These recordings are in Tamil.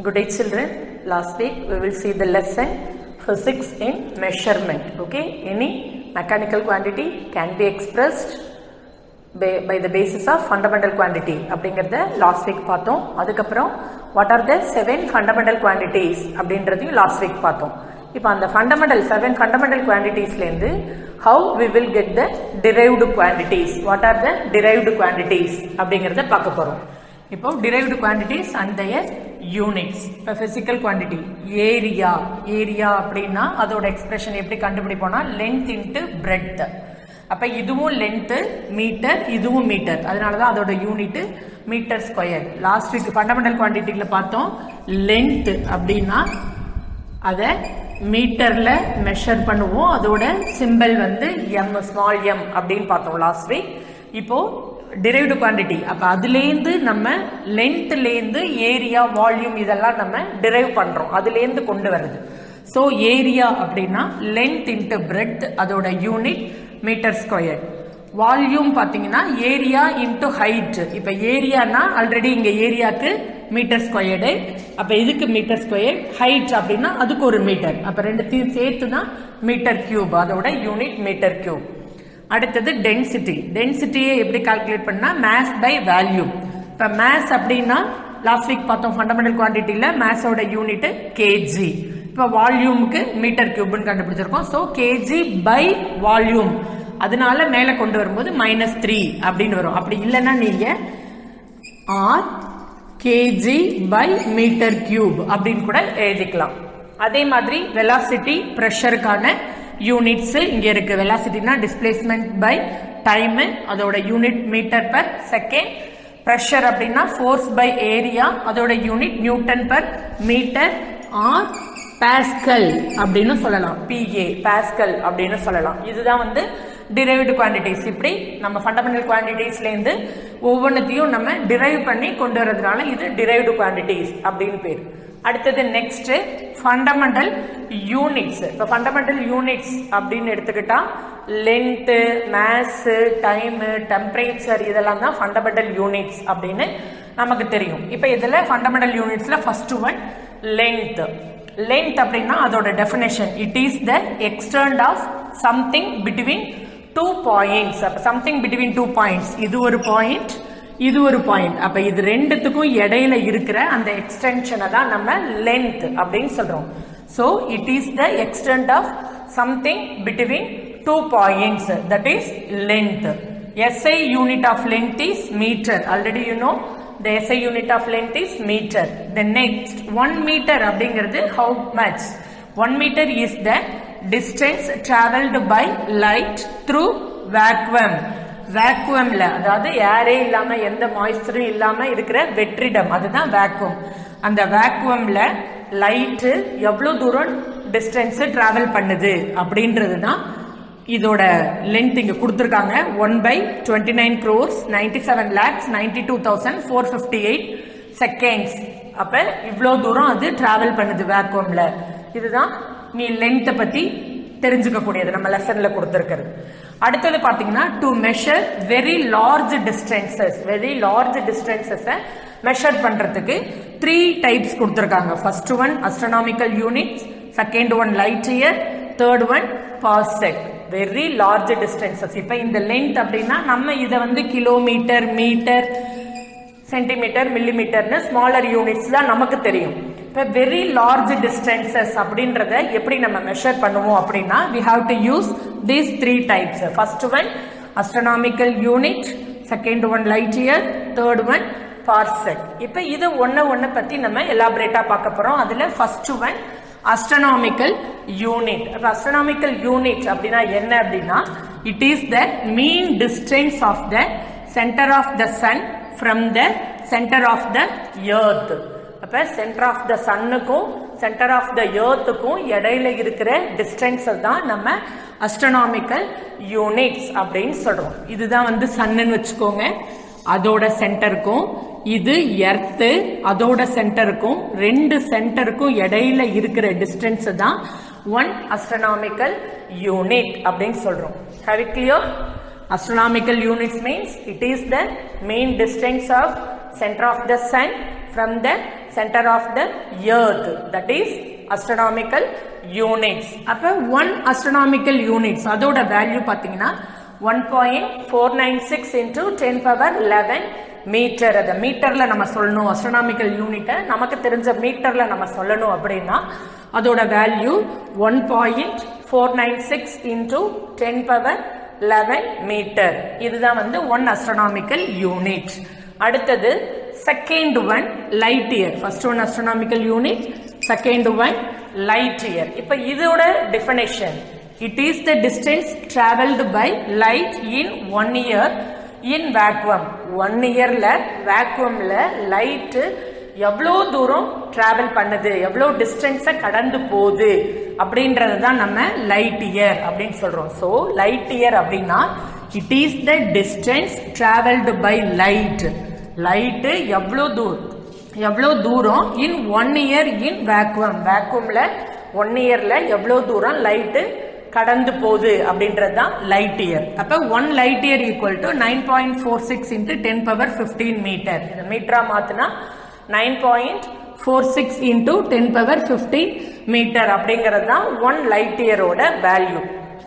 Good day children. Last week we will see the lesson physics in measurement. Okay, any mechanical quantity can be expressed by the basis of fundamental quantity. அப்படிங்கறத last week பார்த்தோம். அதுக்கப்புறம் what are the 7 fundamental quantities அப்படின்றதையும் last week பார்த்தோம். இப்போ அந்த seven fundamental quantitiesல இருந்து how we will get the derived quantities. What are the derived quantities அப்படிங்கறத பார்க்க போறோம். இப்போ derived quantities and their units. இப்போ physical quantity area அப்படின்னா அதோட எக்ஸ்பிரஷன் எப்படி கண்டுபிடிப்போம்னா length into breadth. அப்ப இதுவும் length மீட்டர், இதுவும் மீட்டர், அதனாலதான் அதோட unit metre square. Last week fundamental குவான்டிட்டில பார்த்தோம் length அப்படின்னா அத மீட்டர்ல மெஷர் பண்ணுவோம், அதோட சிம்பல் வந்து m, ஸ்மால் m அப்படின்னு பார்த்தோம் லாஸ்ட் வீக். இப்போ derived quantity, அப்ப அதுலேருந்து நம்ம லென்த்லேருந்து ஏரியா, வால்யூம் இதெல்லாம் நம்ம டிரைவ் பண்றோம், அதுலேருந்து கொண்டு வருது. ஸோ ஏரியா அப்படின்னா லென்த் இன்ட்டு பிரெட், அதோட யூனிட் மீட்டர் ஸ்கொயர். வால்யூம் பார்த்தீங்கன்னா ஏரியா இன்ட்டு ஹைட். இப்போ ஏரியானா ஆல்ரெடி இங்கே ஏரியாவுக்கு மீட்டர் ஸ்கொயர்டு, அப்போ இதுக்கு மீட்டர் ஸ்கொயர். ஹைட் அப்படின்னா அதுக்கு ஒரு மீட்டர், அப்போ ரெண்டுத்தையும் சேர்த்து தான் மீட்டர் கியூப், அதோட யூனிட் மீட்டர் கியூப். அடுத்தது டென்சிட்டி. டென்சிட்டியை எப்படி கால்குலேட் பண்ணா மாஸ் பை வேல்யூம். இப்போ மாஸ் அப்படின்னா லாஸ்ட் வீக் பார்த்தோம் ஃபண்டமெண்டல் குவான்டிட்டியில் மாஸோட யூனிட் கேஜி. இப்போ வால்யூமுக்கு மீட்டர் கியூப்னு கண்டுபிடிச்சிருக்கோம். ஸோ கேஜி பை வால்யூம், அதனால மேலே கொண்டு வரும்போது -3 அப்படின்னு வரும். அப்படி இல்லைன்னா நீங்க or KG by metre cube அப்படின்னு கூட எழுதிக்கலாம். அதே மாதிரி வெலாசிட்டி, பிரஷருக்கான யூனிட்ஸ் இங்க இருக்கு. வெலாசிட்டினா டிஸ்பிளேஸ்மெண்ட் பை டைம், அதோட unit metre per second. Pressure அப்படின்னா ஃபோர்ஸ் பை ஏரியா, அதோட unit newton per metre or pascal அப்படின்னு சொல்லலாம். PA பாஸ்கல் அப்படின்னு சொல்லலாம். இதுதான் வந்து derived quantities. இப்படி நம்ம fundamental quantitiesல இருந்து ஒவ்வொன்றையும் நம்ம derive பண்ணி கொண்டு வரதுனால இது derived quantities அப்படின்னு பேர். அடுத்தது நெக்ஸ்ட் ஃபண்டமெண்டல் யூனிட்ஸ். இப்போ ஃபண்டமெண்டல் யூனிட்ஸ் அப்படின்னு எடுத்துக்கிட்டா லென்த், மாஸ், டைம், டெம்பரேச்சர் இதெல்லாம் தான் ஃபண்டமெண்டல் யூனிட்ஸ் அப்படின்னு நமக்கு தெரியும். இப்போ இதுல ஃபண்டமெண்டல் யூனிட்ஸ்ல ஃபர்ஸ்ட் ஒன் லென்த். லென்த் அப்படின்னா அதோட definition it is the extent of something between 2 points. அப்ப சம்திங் பிட்வீன் 2 பாயிண்ட்ஸ், இது ஒரு பாயிண்ட், இது ஒரு பாயிண்ட். அப்ப இது ரெண்டுத்துக்கும் இடையில இருக்கிற அந்த எக்ஸ்டென்ஷனை தான் நம்ம லென்த் அப்படின்னு சொல்றோம். So it is the extent of something between 2 points, that is length. SI unit of length is metre. Already you know the SI unit of length is meter. The next 1 meter அப்படிங்கிறது how much? 1 meter is the distance traveled by light through vacuum. vacuumல அதாவது ஏரே இல்லாம எந்த மாய்ஸ்சரும் இல்லாம இருக்கிற வெற்றிடம், அதுதான் வேக்யூம். அந்த வேக்யூம்ல லைட் எவ்வளவு தூரம் டிஸ்டன்ஸ் டிராவல் பண்ணுது அப்படின்றது தான் இதோட லென்த் இங்க கொடுத்திருக்காங்க. 1/29,97,92,458 செகண்ட்ஸ். அப்ப இவ்வளவு தூரம் அது டிராவல் பண்ணுது வேக்யூம்ல. இதுதான் நீ லென்த்தை பத்தி தெரிஞ்சுக்க கூடியது நம்ம லெசன்ல கொடுத்திருக்கிறது. அடுத்தது பாத்தீங்கன்னா to measure very large distances. Very large distances measure பண்றதுக்கு 3 டைப்ஸ் கொடுத்திருக்காங்க. First one astronomical units, second one light year, third one parsec. Very large distances. இப்ப இந்த லென்த் அப்படின்னா நம்ம இதை வந்து கிலோமீட்டர், மீட்டர், சென்டிமீட்டர், மில்லிமீட்டர்னு ஸ்மாலர் யூனிட்ஸ் தான் நமக்கு தெரியும். இப்ப வெரி லார்ஜ் டிஸ்டன்சஸ் அப்படின்றத எப்படி நம்ம மெஷர் பண்ணுவோம் அப்படின்னா we have to use these 3 types. first one astronomical unit, second one light year, third one parsec. இப்ப இது ஒண்ணு பத்தி நம்ம எலாபரேட்டா பார்க்க போறோம். அதுல first one astronomical unit. astronomical unit அப்படின்னா என்ன அப்படின்னா it is the mean distance of the center of the sun from the center of the earth. அப்ப center of the sunனுக்கும் center of the earthக்கும் இடையில இருக்கிற distance தான் நம்ம astronomical units அப்படின்னு சொல்றோம். இதுதான் வந்து சன்னு வச்சுக்கோங்க, அதோட சென்டருக்கும் இது எர்த் அதோட சென்டருக்கும், ரெண்டு சென்டருக்கும் இடையில இருக்கிற டிஸ்டன்ஸ் தான் 1 astronomical unit அப்படின்னு சொல்றோம். Have it clear? Astronomical units means it is the mean distance of center of the sun from the center of the earth, that is astronomical units. அப்ப 1 astronomical units அதோட வேல்யூ பாத்தீங்கன்னா 1.496 into 10 power 11 மீட்டர். அத மீட்டர்ல நம்ம சொல்லணும், astronomical unit நமக்கு தெரிஞ்ச மீட்டர்ல நம்ம சொல்லணும் அப்படின்னா அதோட வேல்யூ 1.496 into 10 power 11 மீட்டர். இதுதான் வந்து 1 astronomical unit. அடுத்தது second one light year. first one astronomical unit, second one light year. இப்ப இதோட definition, it is the distance traveled by light in 1 year in vacuum. 1 yearல vacuumல light எவ்வளோ தூரம் டிராவல் பண்ணுது, எவ்வளோ டிஸ்டன்ஸை கடந்து போகுது அப்படின்றது தான் நம்ம லைட் இயர் அப்படின்னு சொல்றோம். ஸோ லைட் இயர் அப்படின்னா it is the distance travelled by light. Light எவ்வளோ தூரம் இன் 1 இயர் இன் வேக்குவம். வேக்குவம்ல 1 இயர்ல எவ்வளோ தூரம் லைட்டு கடந்து போகுது அப்படின்றது தான் லைட் இயர். அப்ப 1 light year equal to 9.46 into 10 power 15 metre. மீட்டரா மாத்தினா 9.46 into 10 power 15 மீட்டர் அப்படிங்கிறது தான் 1 லைட் இயரோட வேல்யூ.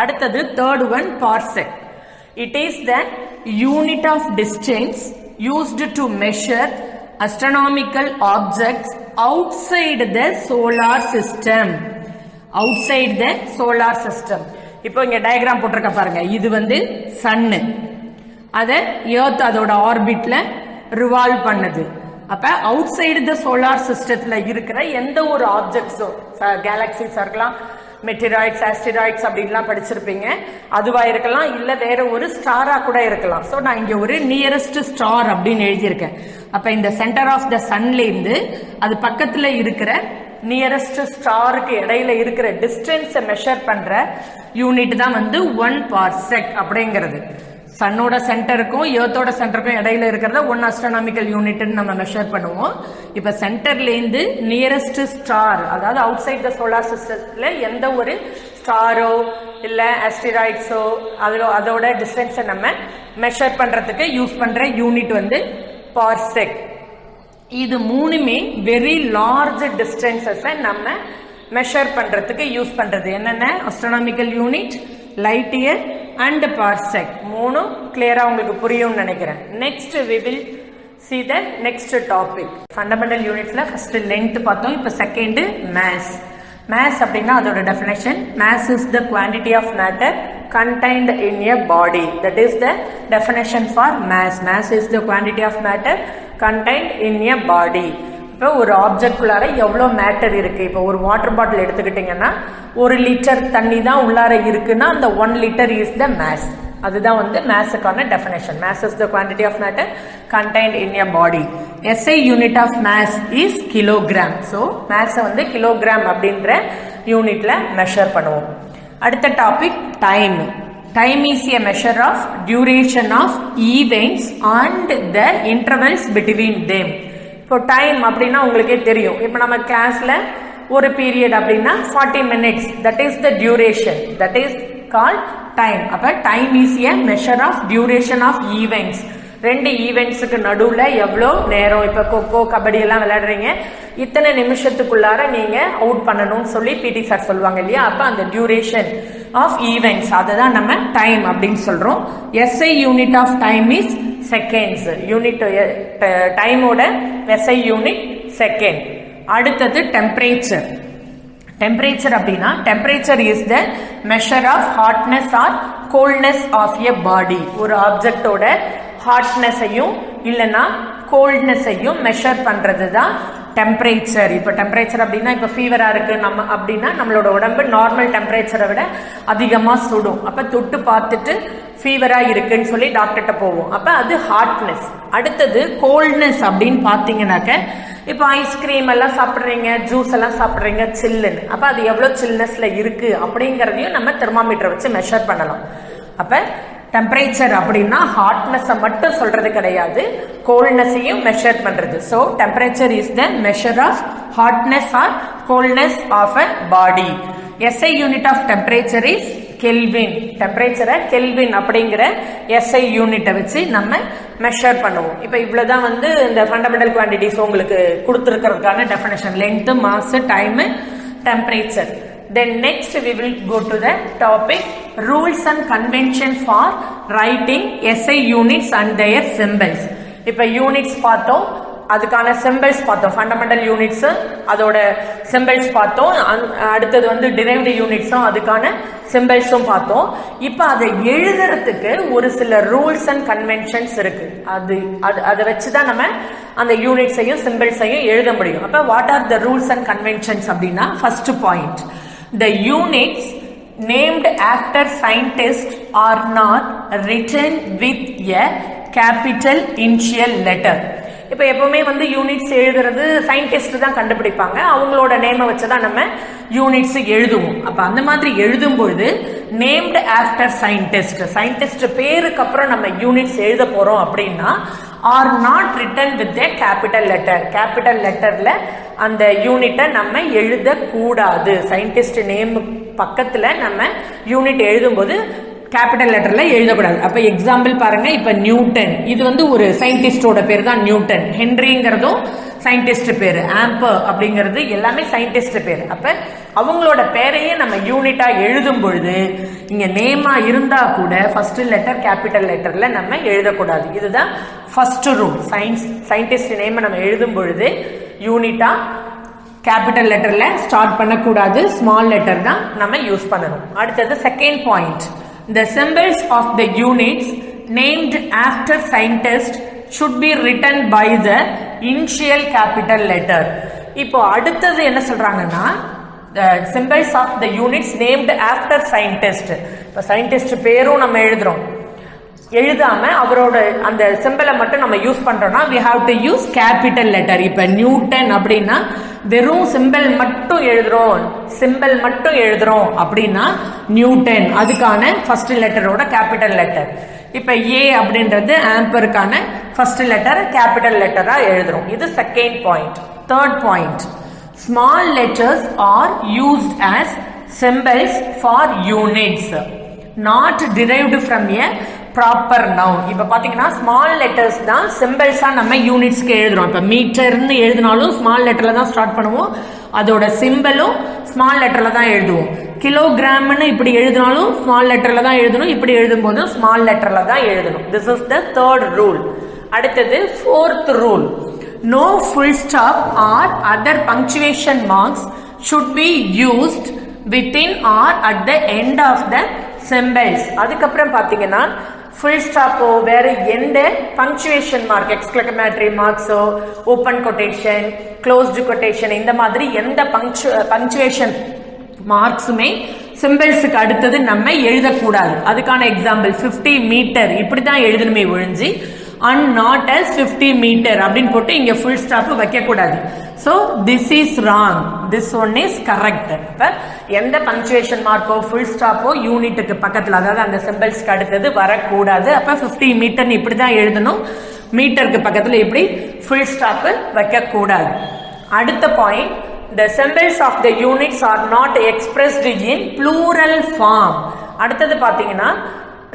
அடுத்தது third one parsec. It is the unit of distance used to measure astronomical objects outside the solar system. outside the solar system. இப்போ இங்க டயக்ராம் போட்டிருக்க பாருங்க, இது வந்து சன்னு, அத எர்த் அதோட ஆர்பிட்ல ரிவால்வ் பண்ணுது. அப்ப அவுட் சைடு த சோலார் சிஸ்டத்துல இருக்கிற எந்த ஒரு ஆப்ஜெக்ட்ஸும், கேலக்சிஸ் இருக்கலாம், மெட்டிராய்ட்ஸ், ஆஸ்டிராய்ட்ஸ் அப்படின்லாம் படிச்சிருப்பீங்க, அதுவா இருக்கலாம், இல்ல வேற ஒரு ஸ்டாரா கூட இருக்கலாம். ஸோ நான் இங்க ஒரு நியரஸ்ட் ஸ்டார் அப்படின்னு எழுதியிருக்கேன். அப்ப இந்த சென்டர் ஆஃப் த சன்ல இருந்து அது பக்கத்துல இருக்கிற நியரஸ்ட் ஸ்டாருக்கு இடையில இருக்கிற டிஸ்டன்ஸை மெஷர் பண்ற யூனிட் தான் வந்து 1 parsec அப்படிங்கிறது. சன்னோட சென்டருக்கும் எர்த்தோட சென்டருக்கும் இடையில இருக்கிறத 1 astronomical unit நம்ம மெஷர் பண்ணுவோம். இப்ப சென்டர்ல இருந்து நியரஸ்ட் ஸ்டார், அதாவது அவுட் சைட் த சோலார் சிஸ்டத்துல எந்த ஒரு ஸ்டாரோ இல்ல ஆஸ்டிராய்ட்ஸோ அதோட டிஸ்டன்ஸை நம்ம மெஷர் பண்றதுக்கு யூஸ் பண்ற யூனிட் வந்து parsec. இது மூணுமே வெரி லார்ஜ் டிஸ்டன்சஸை நம்ம மெஷர் பண்றதுக்கு யூஸ் பண்றது. என்னென்ன? astronomical unit, light year and parsec. மூணும் கிளியரா உங்களுக்கு புரியும்னு நினைக்கிறேன். Next we will see the next topic. Fundamental யூனிட்ஸ்ல ஃபர்ஸ்ட் லென்த் பார்த்தோம், இப்போ செகண்ட் mass. mass அப்படின்னா அதோட definition, mass is the quantity of matter contained in a body. That is the definition for mass. mass is the quantity of matter contained in a body. இப்போ ஒரு ஆப்ஜெக்ட்குள்ளார எவ்வளோ மேட்டர் இருக்கு. இப்போ ஒரு வாட்டர் பாட்டில் எடுத்துக்கிட்டீங்கன்னா 1 லிட்டர் தண்ணி தான் உள்ளார இருக்குன்னா அந்த 1 லிட்டர் இஸ் த மேஸ். அதுதான் வந்து மேஸுக்கான definition. mass is the quantity of matter contained in a body. SI unit of mass is kilogram. So மேஸை வந்து கிலோகிராம் அப்படின்ற யூனிட்ல மெஷர் பண்ணுவோம். அடுத்த topic time. Time is a measure of duration of events and the intervals between them. இப்போ டைம் அப்படின்னா உங்களுக்கே தெரியும். இப்போ நம்ம கிளாஸ்ல ஒரு பீரியட் அப்படின்னா 40 minutes, that is the duration, that is called time. அப்ப time is a measure of duration of events. 2 ஈவெண்ட்ஸுக்கு நடுவுல எவ்வளோ நேரம், இப்ப கொக்கோ கபடி எல்லாம் விளையாடுறீங்க, இத்தனை நிமிஷத்துக்குள்ளார நீங்க அவுட் பண்ணணும்னு சொல்லி பிடி சார் சொல்லுவாங்க இல்லையா. அப்ப அந்த டியூரேஷன் ஆஃப் ஈவெண்ட்ஸ் அதுதான் நம்ம டைம் அப்படின்னு சொல்றோம். SI unit of time is seconds. Unit டைமோட SI யூனிட் செகண்ட். அடுத்தது டெம்பரேச்சர். டெம்பரேச்சர் அப்படின்னா temperature is the measure of hotness or coldness of a body. ஒரு ஆப்ஜெக்டோட ஹாட்னஸையும் இல்லைன்னா கோல்ட்னஸையும் மெஷர் பண்றது தான் டெம்பரேச்சர். இப்போ டெம்பரேச்சர் அப்படின்னா இப்போ ஃபீவரா இருக்கு நம்ம அப்படின்னா நம்மளோட உடம்பு நார்மல் டெம்பரேச்சரை விட அதிகமாக சுடும். அப்போ தொட்டு பார்த்துட்டு ஃபீவரா இருக்குன்னு சொல்லி டாக்டர்கிட்ட போவோம். அப்போ அது ஹாட்னஸ். அடுத்தது கோல்ட்னஸ் அப்படின்னு பார்த்தீங்கன்னாக்க இப்போ ஐஸ்கிரீம் எல்லாம் சாப்பிட்றீங்க, ஜூஸ் எல்லாம் சாப்பிட்றீங்க சில்லுன்னு, அப்போ அது எவ்வளோ சில்னஸ்ல இருக்கு அப்படிங்கிறதையும் நம்ம தெர்மாமீட்டர் வச்சு மெஷர் பண்ணலாம். அப்போ டெம்பரேச்சர் அப்படின்னா ஹாட்னஸை மட்டும் சொல்றது கிடையாது, கோல்ட்னஸையும் மெஷர் பண்றது. So temperature is the measure of hotness or coldness of a body. SI unit of temperature is kelvin, டெம்பரேச்சரை கெல்வின் அப்படிங்கிற SI யூனிட்டை வச்சு நம்ம மெஷர் பண்ணுவோம். இப்போ இவ்வளவுதான் வந்து இந்த ஃபண்டமெண்டல் குவான்டிட்டிஸ் உங்களுக்கு கொடுத்துருக்கிறதுக்கான definition. Length, mass, time, temperature. Then next we will go to the topic rules and conventions for writing SI units and their symbols. இப்போ யூனிட்ஸ் பார்த்தோம், அதுக்கான சிம்பிள்ஸ் பார்த்தோம். ஃபண்டமெண்டல் யூனிட்ஸ் அதோட சிம்பிள்ஸ் பார்த்தோம். அடுத்தது வந்து டிரைவ்டு யூனிட்ஸும் அதுக்கான சிம்பிள்ஸும் பார்த்தோம். இப்போ அதை எழுதுறதுக்கு ஒரு சில ரூல்ஸ் அண்ட் கன்வென்ஷன்ஸ் இருக்கு. அதை வச்சுதான் நம்ம அந்த யூனிட்ஸையும் சிம்பிள்ஸையும் எழுத முடியும். அப்ப what are the rules and conventions அப்படின்னா, first point, the units named after scientists are not written with a capital initial letter. இப்போ எப்பவுமே வந்து யூனிட்ஸ் எழுதுறது சயின்டிஸ்ட் தான் கண்டுபிடிப்பாங்க, அவங்களோட நேமை வச்சுதான் நம்ம யூனிட்ஸ் எழுதுவோம். அப்ப அந்த மாதிரி எழுதும் பொழுது நேம்டு ஆஃப்டர் சயின்டிஸ்ட் பேருக்கு அப்புறம் நம்ம யூனிட்ஸ் எழுத போறோம் அப்படின்னா are not written with a capital letter. Capital லெட்டர்ல அந்த யூனிட்டை நம்ம எழுத கூடாது. சயின்டிஸ்ட் நேம் பக்கத்துல நம்ம யூனிட் எழுதும் போது கேபிட்டல் லெட்டர்ல எழுதக்கூடாது. அப்ப எக்ஸாம்பிள் பாருங்க, இப்ப நியூட்டன், இது வந்து ஒரு சயின்டிஸ்டோட பேர் தான் நியூட்டன். ஹென்ரிங்கிறதும் சயின்டிஸ்ட் பேரு, ஆம்பர் அப்படிங்கிறது எல்லாமே சயின்டிஸ்ட் பேர். அப்ப அவங்களோட பேரையே நம்ம யூனிட்டா எழுதும் பொழுது இங்க நேமா இருந்தா கூட ஃபர்ஸ்ட் லெட்டர் கேபிட்டல் லெட்டர்ல நம்ம எழுதக்கூடாது. இதுதான் ஃபர்ஸ்ட் ரூல். சயின்டிஸ்ட் நேம் நம்ம எழுதும் பொழுது யூனிட்டா கேபிட்டல் லெட்டர்ல ஸ்டார்ட் பண்ணக்கூடாது, ஸ்மால் லெட்டர் தான் நம்ம யூஸ் பண்ணணும். அடுத்தது second point, the symbols of the units named after scientists should be written by the initial capital letter. இப்போ அடுத்தது என்ன சொல்றாங்கன்னா, the symbols of the units named after scientist. இப்போ சயின்டிஸ்ட் பேரும் நம்ம எழுதாம அவரோட அந்த சிம்பிளை மட்டும் நம்ம யூஸ் பண்றோம்னா we have to use capital letter. இப்ப நியூட்டன் அப்படின்னா வெறும் சிம்பிள் மட்டும் எழுதுறோம் அப்படின்னா நியூட்டன், அதுக்கான ஃபர்ஸ்ட் லெட்டரோட கேபிட்டல் லெட்டர். இப்ப ஏ அப்படின்றது ஆம்பருக்கான ஃபர்ஸ்ட் லெட்டர் கேபிட்டல் லெட்டரா எழுதுறோம். இது second point. Third point, small letters are used as symbols for units not derived from a proper noun. இப்ப பாத்தீங்கன்னா ஸ்மால் லெட்டர்ஸ் தான் சிம்பிள்ஸா நம்ம யூனிட்ஸ்க்கு எழுதுறோம். இப்ப மீட்டர்னு எழுதினாலும் ஸ்மால் லெட்டர்ல தான் ஸ்டார்ட் பண்ணுவோம், அதோட சிம்பிளும் ஸ்மால் லெட்டர்ல தான் எழுதுவோம். கிலோகிராம்னு இப்படி எழுதினாலும் ஸ்மால் லெட்டர்ல தான் எழுதணும், இப்படி எழுதும் போதும் ஸ்மால் லெட்டர்ல தான் எழுதணும். This is the third rule. அடுத்தது fourth rule, no full stop or other punctuation marks should be used within or at the end of the symbols. அதுக்கப்புறம் பாத்தீங்கன்னா ஃபுல் ஸ்டாப்போ வேற எந்த பங்க்சுவேஷன் மார்க், எக்ஸ்க்ளமேட்டரி மார்க்ஸோ, ஓப்பன் கொட்டேஷன், க்ளோஸ்டு கொட்டேஷன், இந்த மாதிரி எந்த பங்க்சுவேஷன் மார்க்ஸுமே சிம்பிள்ஸுக்கு அடுத்தது நம்ம எழுதக்கூடாது. அதுக்கான எக்ஸாம்பிள் 50 மீட்டர் இப்படிதான் எழுதணுமே ஒழிஞ்சு and not as 50 meter அப்படின்னு போட்டு இங்க full stop வைக்க கூடாது. So this is wrong, this one is correct. அப்ப எந்த பங்க்சுவேஷன் மார்க்கோ full stopஓ யூனிட்டுக்கு பக்கத்துல, அதாவது அந்த சிம்பிள்ஸ்க்கு அடுத்தது வரக்கூடாது. அப்ப 50 மீட்டர் இப்படிதான் எழுதணும், மீட்டருக்கு பக்கத்துல இப்படி full stop வைக்க கூடாது. அடுத்த point, the symbols of the units are not expressed in plural form. அடுத்தது பாத்தீங்கன்னா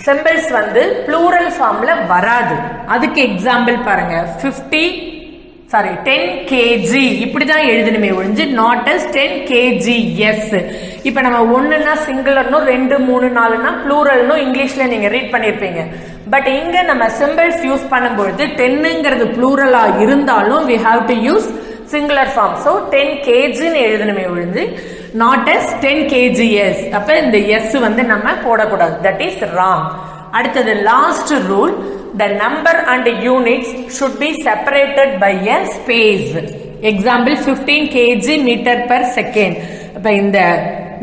சிம்பிள்ஸ் வந்து ப்ளூரல் ஃபார்ம்ல வராது. அதுக்கு எக்ஸாம்பிள் பாருங்க, 10 kg இப்படிதான் எழுதணுமே ஒழிஞ்சு நாட் as 10 kgs. இப்ப நம்ம ஒண்ணுன்னா சிங்குலர்னும் 2, 3, 4னா ப்ளூரல்னு இங்கிலீஷ்ல நீங்க ரீட் பண்ணிருப்பீங்க. பட் இங்க நம்ம சிம்பிள்ஸ் யூஸ் பண்ணும்பொழுது 10ங்கிறது ப்ளூரலா இருந்தாலும் we have to use singular form. So 10 kgன்னு எழுதணுமே ஒழிஞ்சு not as 10 kgs. அப்ப இந்த s வந்து நம்ம போடக்கூடாது, that is wrong. அடுத்தது last rule, the number and units should be separated by a space. Example 15 kg metre per second. அப்ப இந்த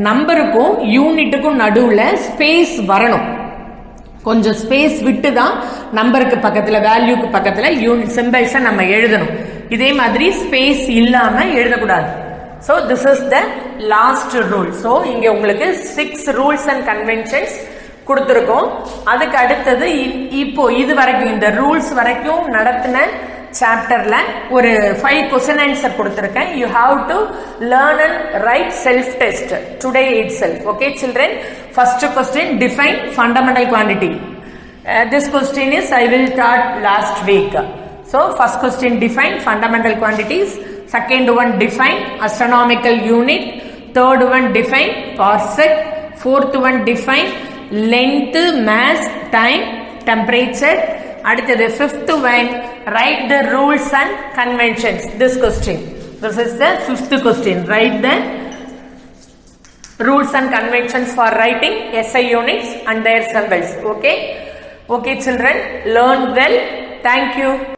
நம்பருக்கும் யூனிட்டுக்கும் நடுவுல ஸ்பேஸ் வரணும், கொஞ்சம் ஸ்பேஸ் விட்டு தான் நம்பருக்கு பக்கத்துல, வேல்யூக்கு பக்கத்துல யூனிட் சிம்பிள்ஸை நம்ம எழுதணும். இதே மாதிரி ஸ்பேஸ் இல்லாம எழுதக்கூடாது. So this is the last rule. So இங்க உங்களுக்கு 6 rules and conventions கொடுத்திருக்கோம். அதுக்கு அடுத்தது இப்போ இது வரைக்கும் இந்த ரூல்ஸ் வரைக்கும் நடத்தின சாப்டர்ல ஒரு 5 கொஸ்டின் ஆன்சர் கொடுத்திருக்கேன். You have to learn and write self test today itself. Okay children, first question, define fundamental quantity. This question is I will taught last week. So first question, define fundamental quantities. Second one, define astronomical unit. Third one, define parsec. Fourth one, define length, mass, time, temperature. அடுத்தது fifth one, write the rules and conventions. This question, this is the fifth question. Write the rules and conventions for writing SI units and their symbols. Okay children, learn well. Thank you.